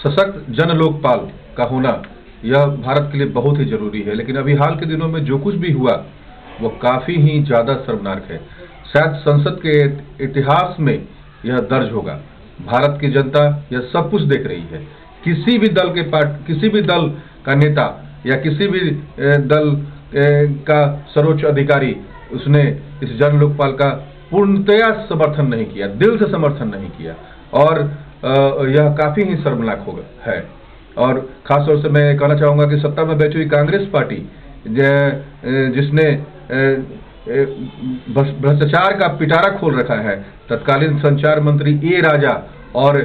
सशक्त जन लोकपाल का होना यह भारत के लिए बहुत ही जरूरी है। लेकिन अभी हाल के दिनों में जो कुछ भी हुआ वो काफी ही ज्यादा शर्मनाक है। शायद संसद के इतिहास में यह दर्ज होगा। भारत की जनता यह सब कुछ देख रही है। किसी भी दल का नेता या किसी भी दल का सर्वोच्च अधिकारी उसने इस जन लोकपाल का पूर्णतया समर्थन नहीं किया, दिल से समर्थन नहीं किया, और यह काफी ही शर्मनाक होगा है। और खास तौर से मैं कहना चाहूंगा कि सत्ता में बैठी हुई कांग्रेस पार्टी जिसने भ्रष्टाचार का पिटारा खोल रखा है, तत्कालीन संचार मंत्री ए राजा और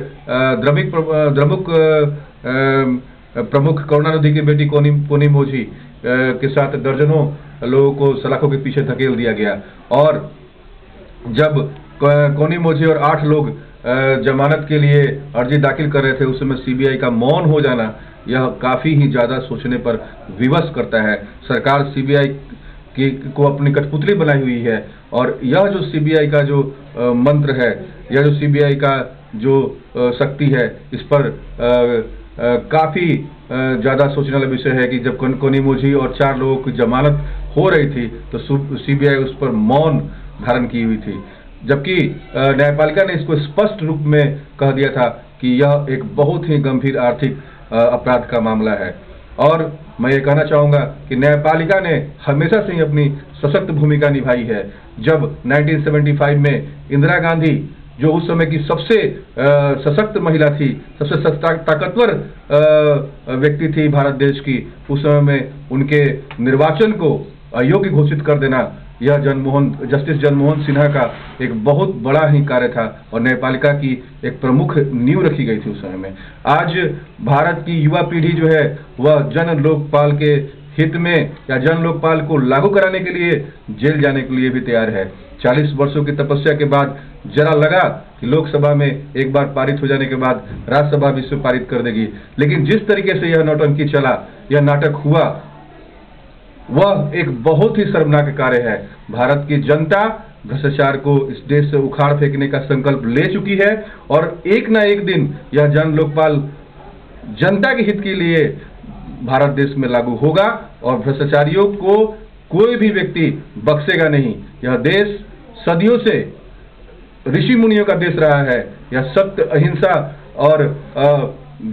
प्रमुख करुणानिधि की बेटी कोनी मोझी के साथ दर्जनों लोगों को सलाखों के पीछे धकेल दिया गया। और जब कोनी मोझी और 8 लोग जमानत के लिए अर्जी दाखिल कर रहे थे, उस समय सीबीआई का मौन हो जाना यह काफी ही ज्यादा सोचने पर विवश करता है। सरकार सीबीआई को अपनी कठपुतली बनाई हुई है, और यह जो सीबीआई का जो मंत्र है, यह जो सीबीआई का जो शक्ति है, इस पर काफी ज्यादा सोचने वाला विषय है कि जब कोनी मोझी और 4 लोगों की जमानत हो रही थी तो सीबीआई उस पर मौन धारण की हुई थी, जबकि न्यायपालिका ने इसको स्पष्ट रूप में कह दिया था कि यह एक बहुत ही गंभीर आर्थिक अपराध का मामला है। और मैं ये कहना चाहूंगा कि न्यायपालिका ने हमेशा से ही अपनी सशक्त भूमिका निभाई है। जब 1975 में इंदिरा गांधी, जो उस समय की सबसे सशक्त महिला थी, सबसे ताकतवर व्यक्ति थी भारत देश की, उस समय में उनके निर्वाचन को अयोग्य घोषित कर देना, यह जस्टिस जनमोहन सिन्हा का एक बहुत बड़ा ही कार्य था, और न्यायपालिका की एक प्रमुख नींव रखी गई थी उस समय में। आज भारत की युवा पीढ़ी जो है वह जन लोकपाल के हित में या जन लोकपाल को लागू कराने के लिए जेल जाने के लिए भी तैयार है। 40 वर्षों की तपस्या के बाद जरा लगा कि लोकसभा में एक बार पारित हो जाने के बाद राज्यसभा भी इसे पारित कर देगी, लेकिन जिस तरीके से यह नौटंकी चला, यह नाटक हुआ, वह एक बहुत ही शर्मनाक कार्य है। भारत की जनता भ्रष्टाचार को इस देश से उखाड़ फेंकने का संकल्प ले चुकी है, और एक ना एक दिन यह जन लोकपाल जनता के हित के लिए भारत देश में लागू होगा, और भ्रष्टाचारियों को कोई भी व्यक्ति बख्शेगा नहीं। यह देश सदियों से ऋषि मुनियों का देश रहा है। यह सत्य, अहिंसा और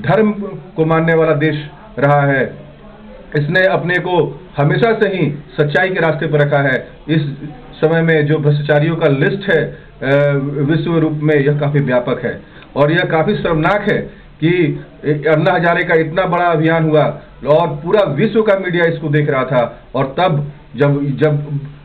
धर्म को मानने वाला देश रहा है। इसने अपने को हमेशा से ही सच्चाई के रास्ते पर रखा है। इस समय में जो भ्रष्टाचारियों का लिस्ट है विश्व रूप में, यह काफी व्यापक है, और यह काफी शर्मनाक है कि अन्ना हजारे का इतना बड़ा अभियान हुआ और पूरा विश्व का मीडिया इसको देख रहा था, और तब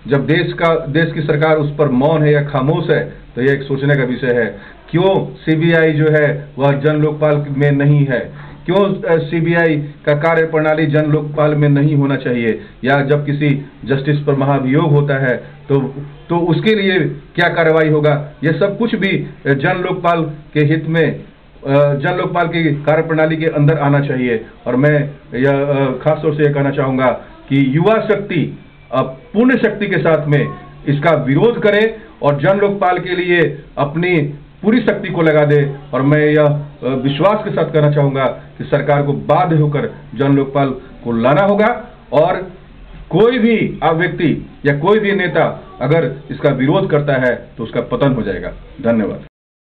जब देश की सरकार उस पर मौन है या खामोश है, तो यह एक सोचने का विषय है। क्यों सीबीआई जो है वह जन लोकपाल में नहीं है? क्यों सीबीआई का कार्य प्रणाली जन लोकपाल में नहीं होना चाहिए? या जब किसी जस्टिस पर महाभियोग होता है तो उसके लिए क्या कार्रवाई होगा? यह सब कुछ भी जन लोकपाल के हित में, जन लोकपाल की कार्य प्रणाली के अंदर आना चाहिए। और मैं यह खास तौर से यह कहना चाहूंगा कि युवा शक्ति पूर्ण शक्ति के साथ में इसका विरोध करे और जन लोकपाल के लिए अपनी पूरी शक्ति को लगा दे। और मैं यह विश्वास के साथ कहना चाहूंगा कि सरकार को बाध्य होकर जन लोकपाल को लाना होगा, और कोई भी व्यक्ति या कोई भी नेता अगर इसका विरोध करता है तो उसका पतन हो जाएगा। धन्यवाद।